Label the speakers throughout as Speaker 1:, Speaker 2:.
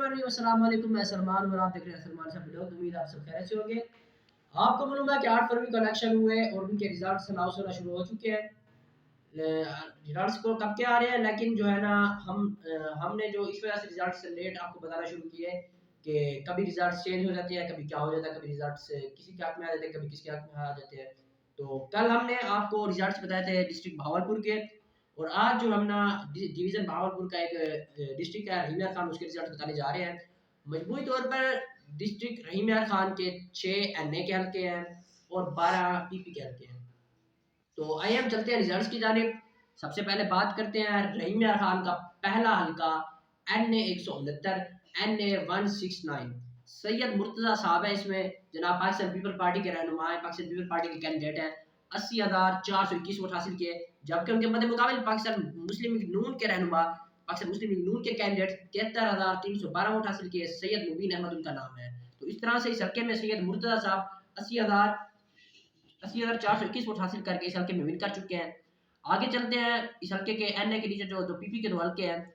Speaker 1: Everyone, अस्सलाम वालेकुम। मैं सलमान और आप देख रहे हैं सलमान साहब व्लॉग। उम्मीद है आप सब खैरियत से होंगे। आपको मालूम है कि 8 फरवरी को इलेक्शन हुए और उनके रिजल्ट्स अनाउंस होना शुरू हो चुके हैं। रिजल्ट्स को कब के आ रहे हैं, लेकिन जो है ना हमने जो इस वजह से रिजल्ट्स लेट आपको बताना शुरू किए कि कभी रिजल्ट्स चेंज हो जाते हैं, कभी क्या हो जाता है, कभी रिजल्ट्स किसी के हक में आ जाते हैं, कभी किसी के हक में आ जाते हैं। तो कल हमने आपको रिजल्ट्स बताए थे डिस्ट्रिक्ट भावलपुर के, और आज जो हम ना डिवीजन भावलपुर का एक डिस्ट्रिक्ट है रहीम यार खान, उसके रिजल्ट बताने जा रहे हैं। मजमूई तौर पर डिस्ट्रिक्ट रहीम यार खान के 6 एनए के हल्के हैं और 12 पीपी के हल्के हैं। तो आइए हम चलते हैं रिजल्ट्स की जानिब। सबसे पहले बात करते हैं रहीम यार खान का पहला हल्का एनए 169 एनए 169। सैयद मुर्तजा साहब है इसमें, जनाब पाकिस्तान पीपल पार्टी के रहनुमा है, पाकिस्तान पीपल पार्टी के कैंडिडेट हैं। 80,421 वोट हासिल किए, जबकि उनके मध्य मुकाबले पाकिस्तान मुस्लिम लीग नून के रहनुमा, पाकिस्तान मुस्लिम लीग नून के कैंडिडेट 73,312 वोट हासिल किए। सैयद मुबीन अहमद उनका नाम है। तो इस तरह से इस हल्के में सैयद मुर्तजा साहब 80,421 वोट हासिल करके इस हल्के में विन कर चुके हैं। आगे चलते हैं इस हल्के के एनए के नीचे जो दो पीपी के दो हल्के हैं,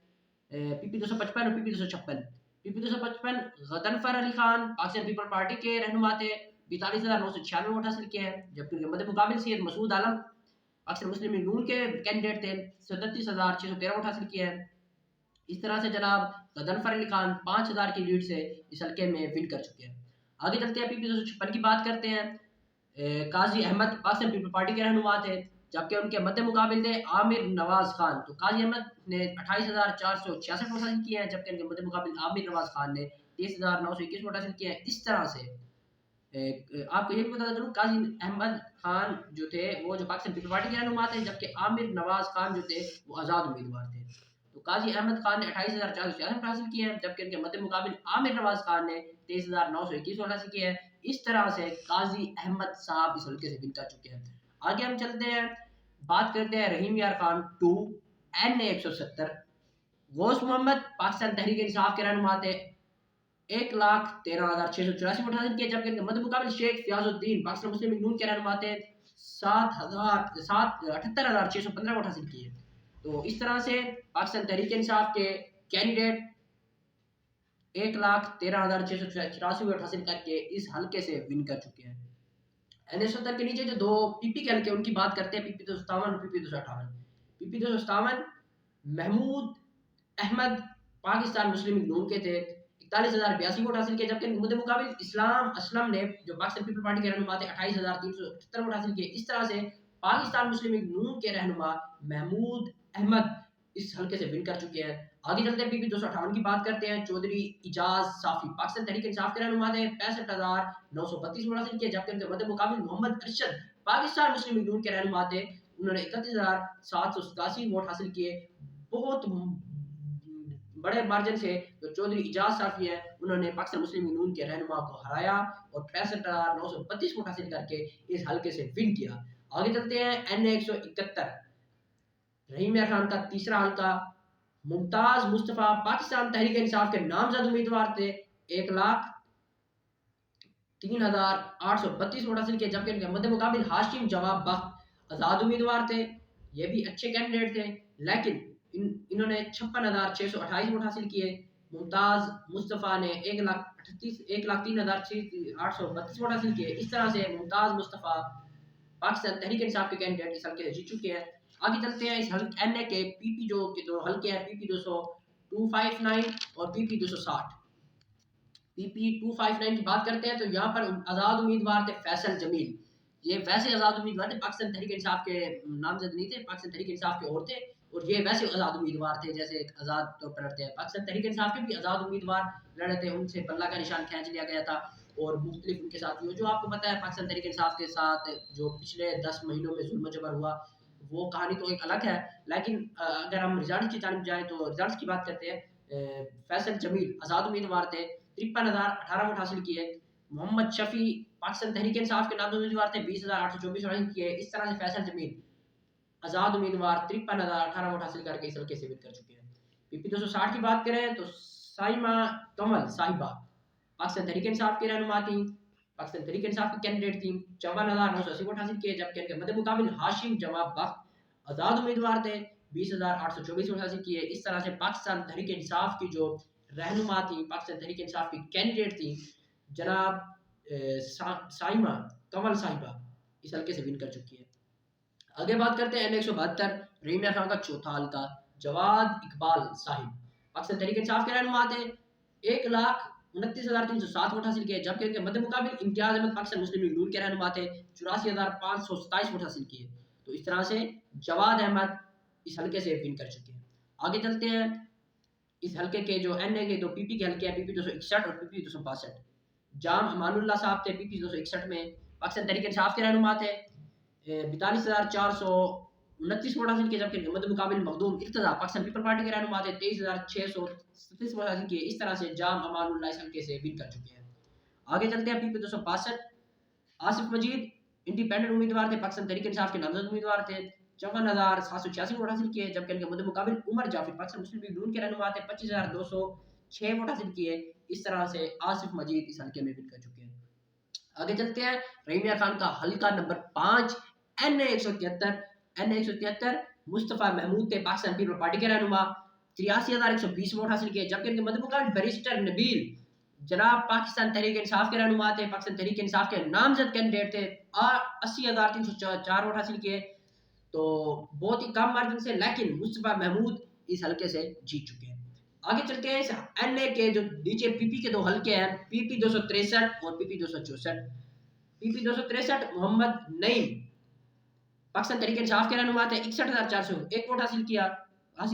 Speaker 1: पीपी 255 और PP 256। PP 255 Ghazanfar Ali Khan Pakistan people party के रहनुमा थे, 42,996 वोट हासिल किए हैं, जबकि उनके मध्य मुकाबले सैयद मसूद आलम पाकिस्तान मुस्लिम लीग नून के कैंडिडेट थे, 37,613 वोट हासिल किए हैं। इस तरह से जनाब गदनफर अली खान 5,000 की लीड से इस हल्के में विन कर चुके हैं। आगे चलते हैं पीपी 256 की बात करते हैं। काजी अहमद पाकिस्तान पीपल पार्टी के रहनुमा थे, जबकि उनके मध्य मुकाबिल थे आमिर नवाज खान। तो काजी अहमद ने 28,466 वोट हासिल किए हैं, जबकि उनके मध्य मुकाबिल आमिर नवाज खान ने 23,921 वोट हासिल किए हैं। इस तरह से आपको ये भी बता चलूं, काजी अहमद खान जो थे वो जो पाकिस्तान पीपल पार्टी के रहनुमा थे, जबकि आमिर नवाज खान जो थे वो आज़ाद उम्मीदवार थे। तो काजी अहमद खान ने 28,466 वोट हासिल किए हैं, जबकि उनके मध्य मुकाबिल आमिर नवाज खान ने 23,921 वोट हासिल किए हैं। इस तरह से काजी अहमद साहब इस हल्के से विन कर चुके हैं। आगे हम चलते हैं, बात करते हैं रहीम यार खान 2 एन 170। गौस मोहम्मद पाकिस्तान तहरीक इंसाफ के रहनुमा थे, 1,13,684 वोट हासिल किए, जबकि इनके मध्य मुकाबले शेख फयाजुद्दीन पाकिस्तान मुस्लिम लीग नून के रहनुमा थे, 78,615 वोट हासिल किए। तो इस तरह से पाकिस्तान तहरीक इंसाफ के कैंडिडेट 1,13,684 वोट हासिल करके इस हल्के से विन कर चुके हैं। एनएस 70 के नीचे जो दो पीपी के हल्के उनकी बात करते हैं, पीपी 257 और पीपी 258। पीपी 257 महमूद अहमद पाकिस्तान मुस्लिम लीग नून के थे, 41,082 वोट हासिल किए, जबकि मुद्दे मुकाबिल इस्लाम असलम ने जो पाकिस्तान पीपल पार्टी के रहनुमा थे 28,378 वोट हासिल किए। इस तरह से पाकिस्तान मुस्लिम लीग नून के रहनुमा महमूद अहमद इस हल्के से विन कर चुके हैं। आगे चलते हैं पीपी 258 की बात करते हैं। चौधरी इजाज साफी पाकिस्तान तहरीक इंसाफ के रहनुमा थे, 65,932 वोट हासिल किए, जबकि उनके मध्य मुकाबिल मोहम्मद अरशद पाकिस्तान मुस्लिम लीग नून के रहनुमा थे, उन्होंने 31,787 वोट हासिल किए। बहुत बड़े मार्जिन से जो चौधरी इजाज साफी है उन्होंने पाकिस्तान मुस्लिम लीग नून के रहनुमा को हराया और 65,932 वोट हासिल करके इस हल्के से विन किया। आगे चलते हैं एन 171 रहीम यार खान का तीसरा हल्का। मुमताज मुस्तफा पाकिस्तान तहरीक इंसाफ के नामजद उम्मीदवार थे, 1,03,832 वोट हासिल किए, जबकि उनके मध्य मुकाबिल हाशिम जवाब बख्त आज़ाद उम्मीदवार थे। ये भी अच्छे कैंडिडेट थे, लेकिन इन्होंने 56,628 वोट हासिल किए। मुमताज मुस्तफ़ा ने 1,03,832 वोट हासिल किए। इस तरह से मुमताज मुस्तफ़ा पाकिस्तान तहरीक इंसाफ के कैंडिडेट इस हल्के से जीत चुके हैं। आगे चलते हैं इस हल्के एनए के पीपी जो के दो हल्के हैं, पीपी 259 और पीपी 260। पीपी 259 की बात करते हैं तो यहाँ पर आज़ाद उम्मीदवार थे फैसल जमील। ये वैसे आज़ाद उम्मीदवार थे, पाकिस्तान तहरीक इंसाफ के नामजद नहीं थे, पाकिस्तान तहरीक इंसाफ के और थे, और ये वैसे आज़ाद उम्मीदवार थे जैसे एक आज़ाद तौर पर लड़ते हैं। पाकिस्तान तहरीक इंसाफ के भी आज़ाद उम्मीदवार लड़े थे, उनसे बल्ला का निशान खींच लिया गया था और मुख्तलिफ उनके साथ जो आपको पता है पाकिस्तान तहरीक इंसाफ के साथ जो पिछले 10 महीनों में जुल्म जबर हुआ वो कहानी तो एक अलग है। लेकिन अगर हम रिजल्ट की जानिब जाएँ तो रिजल्ट की बात करते हैं। फैसल जमील आज़ाद उम्मीदवार थे, 53,018 वोट हासिल किए। मोहम्मद शफी पाकिस्तान तहरीक इंसाफ के नामजद उम्मीदवार थे, 20,824 वोट हासिल किए। इस तरह से फैसल जमील आज़ाद उम्मीदवार 53,018 वोट हासिल करके इस हल्के से विन कर चुके हैं। पीपी 260 की बात करें तो साइमा कमल साहिबा पाकिस्तान तहरीक इंसाफ की रहनुमा थी, पाकिस्तान तहरीक इंसाफ की कैंडिडेट थी, 54,980 वोट हासिल किए, जबकि इनके मध्य मुकाबिल हाशिम जवाब बख्त आज़ाद उम्मीदवार थे, 20,824 वोट हासिल किए। इस तरह से पाकिस्तान तहरीक इंसाफ की जो रहनुमा थी, पाकिस्तान तहरीक इंसाफ की कैंडिडेट थी, जनाब साइमा कंवल साहिबा, इस हल्के से विन कर चुकी है। आगे बात करते हैं N172 रहीम खान का चौथा हल्का, जवाद इकबाल साहिब पाकिस्तान तहरीक इंसाफ के रहनुमा थे। 1,29,307 वोट हासिल किए, जबकि उनके मध्य मुकाबिल इम्तियाज अहमद पाकिस्तान मुस्लिम लीग नून के रहनुमा थे, 84,527 वोट हासिल किए। तो इस तरह से जवाद अहमद इस हल्के से विन कर चुके हैं। आगे चलते हैं, इस हल्के के जो एन ए के दो पीपी के हल्के हैं, PP 261 और PP 262। जाम अमानुल्लाह साहब थे PP 261 में, पाकिस्तान तहरीक इंसाफ के रहनुमा थे, 42,429 वोट हासिल किए, जबकि मध्य मुकाबिल मखदूम इर्तजा पाकिस्तान पीपल पार्टी के रहनुमा थे, 23,637 वोट हासिल किए। इस तरह से जाम अमानुल्लाह इस हल्के से विन कर चुके हैं। आगे चलते हैं PP 262, आसिफ मजीद इंडिपेंडेंट उम्मीदवार थे, पाकिस्तान तहरीक इंसाफ के नामजद उम्मीदवार थे, 54,786 वोट हासिल किए, जबकि इनके मध्य मुकाबिल उमर जाफिर पाकिस्तान मुस्लिम लीग नून के रहनुमा थे, 25,206 वोट हासिल किए। इस तरह से आसिफ मजीद इस हल्के में विन कर चुके हैं। आगे चलते हैं, रहीम खान का हल्का नंबर 5 NA 173 मुस्तफ़ा महमूद थे, पाकिस्तान पीपल पार्टी के रहनुमा, 83,120 वोट हासिल किए, जबकि इनके मध्य मुकाबिल बैरिस्टर नबील जनाब पाकिस्तान तहरीक इंसाफ के रहनुमा थे, पाकिस्तान तहरीक इंसाफ के नामजद कैंडिडेट थे, 80,304 वोट हासिल किए। तो बहुत ही कम मार्जिन से, लेकिन मुस्तफ़ा महमूद इस हल्के से जीत चुके हैं। आगे चलते हैं, इस एनए के जो नीचे पीपी के दो हल्के हैं, PP 263 और PP 264। PP 263 मोहम्मद नईम पाकिस्तान तहरीक इंसाफ के रहनुमा थे, 61,401 वोट हासिल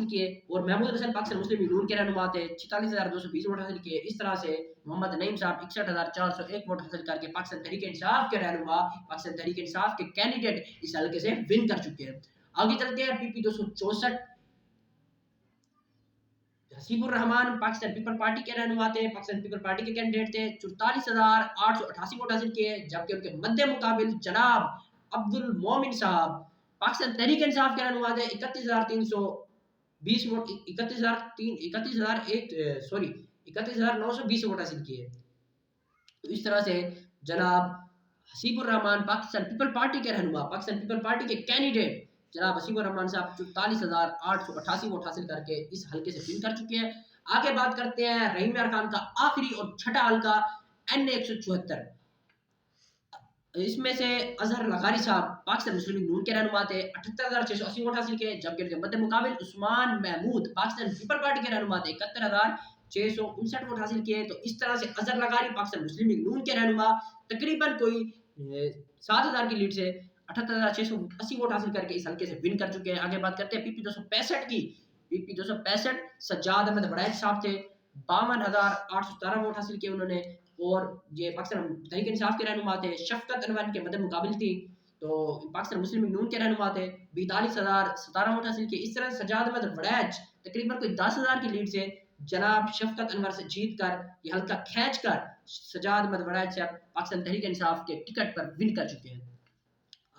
Speaker 1: किए, और महमूद हसन पाकिस्तान मुस्लिम लीग नून के रहनुमा थे, 46,220 वोट हासिल किए। इस तरह से मोहम्मद नईम साहब 61,401 वोट हासिल करके पाकिस्तान तहरीक इंसाफ के रहनुमा, पाकिस्तान तहरीक इंसाफ के कैंडिडेट इस हल्के से विन कर चुके हैं। आगे चलते हैं, PP 264 Hasibur Rahman Pakistan people party के रहनुमा थे, पाकिस्तान पीपल पार्टी के कैंडिडेट थे, 44,888 वोट हासिल किए, जबकि उनके मध्य मुकाबिल जनाब अब्दुल मोमिन साहब पाकिस्तान तहरीक इंसाफ के रहनुमा थे, 31,320 वोट 31,920 वोट हासिल किए। तो इस तरह से जनाब हसीबुर रहमान पाकिस्तान पीपल पार्टी के रहनुमा, पाकिस्तान पीपल पार्टी के कैंडिडेट जनाब हसीबुर रहमान साहब 44,888 वोट हासिल करके इस हल्के से विन कर चुके हैं। आगे बात करते हैं रहीम खान का आखिरी और छठा हल्का NA 174। इसमें से अजहर लगारी साहब पाकिस्तान मुस्लिम लीग नून के रहनुमा थे, 78,680 वोट हासिल किए, जबकि उनके मध्य मुकाबिल उस्मान महमूद पाकिस्तान पीपल पार्टी के रहनुमा थे, 71,659 वोट हासिल किए। तो इस तरह से अजहर लगारी पाकिस्तान मुस्लिम लीग नून के रहनुमा तकरीबन कोई 7,000 की लीड से 78,680 वोट हासिल करके इस हल्के से विन कर चुके हैं। आगे बात करते हैं PP 265 की। PP 265 सज्जाद अहमद वड़ैच साहब थे, 52,817 वोट हासिल किए उन्होंने, और ये पाकिस्तान तहरीक इंसाफ के रहनुमा थे, शफकत अनवर के मध्य मुकाबिल थी, तो पाकिस्तान मुस्लिम लीग नून के रहनुमा थे, 42,017 वोट हासिल किए। इस तरह सज्जाद अहमद वड़ैच तकरीबन कोई 10,000 की लीड से जनाब शफकत अनवर से जीत कर ये हल्का खींच कर सज्जाद अहमद वड़ैच साहब पाकिस्तान तहरीक इंसाफ के टिकट पर विन कर चुके हैं।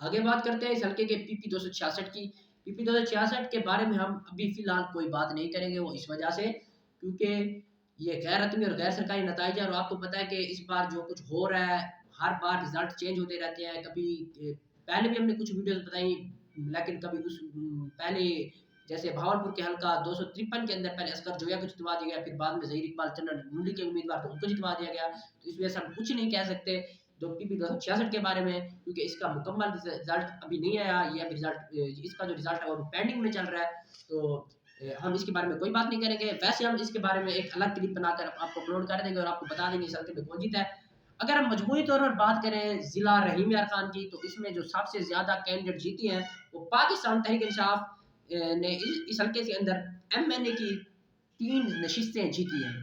Speaker 1: आगे बात करते हैं इस हल्के के PP 266 की। PP 266 के बारे में हम अभी फिलहाल कोई बात नहीं करेंगे, वो इस वजह से क्योंकि ये गैर हतमी और गैर सरकारी नताइज है, और आपको पता है कि इस बार जो कुछ हो रहा है, हर बार रिजल्ट चेंज होते रहते हैं। कभी पहले भी हमने कुछ वीडियोस बताई, लेकिन कभी उस पहले जैसे भावलपुर के हल्का 253 के अंदर पहले असगर जोया को जितवा दिया गया, फिर बाद में ज़हीर इकबाल चन्ना मुंडी के उम्मीदवार थे उनको जितवा दिया गया। तो इस वजह से हम कुछ नहीं कह सकते PP 266 के बारे में, क्योंकि इसका मुकम्मल रिजल्ट अभी नहीं आया, ये अभी रिजल्ट इसका जो रिजल्ट है वो पेंडिंग में चल रहा है, तो हम इसके बारे में कोई बात नहीं करेंगे। वैसे हम इसके बारे में एक अलग क्लिप बनाकर आपको अपलोड कर देंगे और आपको बता देंगे इस हल्के में कौन जीता है। अगर हम मजमूई तौर पर बात करें ज़िला रहीम यार खान की, तो इसमें जो सबसे ज़्यादा कैंडिडेट जीती हैं वो पाकिस्तान तहरीक इंसाफ ने इस हल्के के अंदर MNA की 3 नशिस्तें जीती हैं,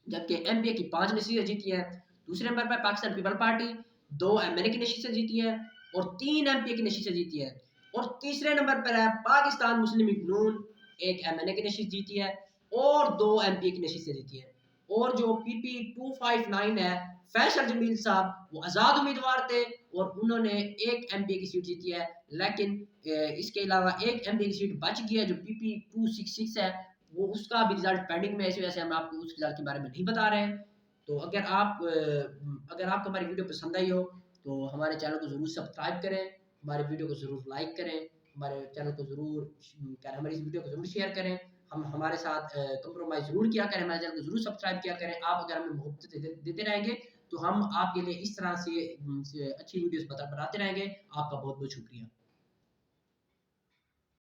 Speaker 1: जबकि MPA की 5 नशिस्तें जीती हैं। दूसरे नंबर पर पाकिस्तान पीपल पार्टी 2 MNA की नशिस्तें जीती है और 3 MPA की नशिस्तें जीती है, और तीसरे नंबर पर है पाकिस्तान मुस्लिम लीग नून, 1 MNA की नशिस्त जीती है और 2 MPA की नशिस्तें जीती है। और जो PP 259 है फैसल जमील साहब, वो आज़ाद उम्मीदवार थे और उन्होंने 1 MPA की सीट जीती है, लेकिन इसके अलावा 1 MPA की सीट बच गई है जो PP 266 है, वो उसका भी रिजल्ट पेंडिंग में है, इसी वजह से हम आपको उस रिजल्ट के बारे में नहीं बता रहे हैं। तो अगर आपको हमारी वीडियो पसंद आई हो तो हमारे चैनल को ज़रूर सब्सक्राइब करें, हमारे वीडियो को ज़रूर लाइक करें, हमारे चैनल को ज़रूर हमारी इस वीडियो को ज़रूर शेयर करें। हम हमारे साथ कंप्रोमाइज़ ज़रूर किया करें, हमारे चैनल को ज़रूर सब्सक्राइब किया करें। आप अगर हमें मोहब्बत देते रहेंगे तो हम आपके लिए इस तरह से अच्छी वीडियोज़ बनाते रहेंगे। आपका बहुत-बहुत शुक्रिया।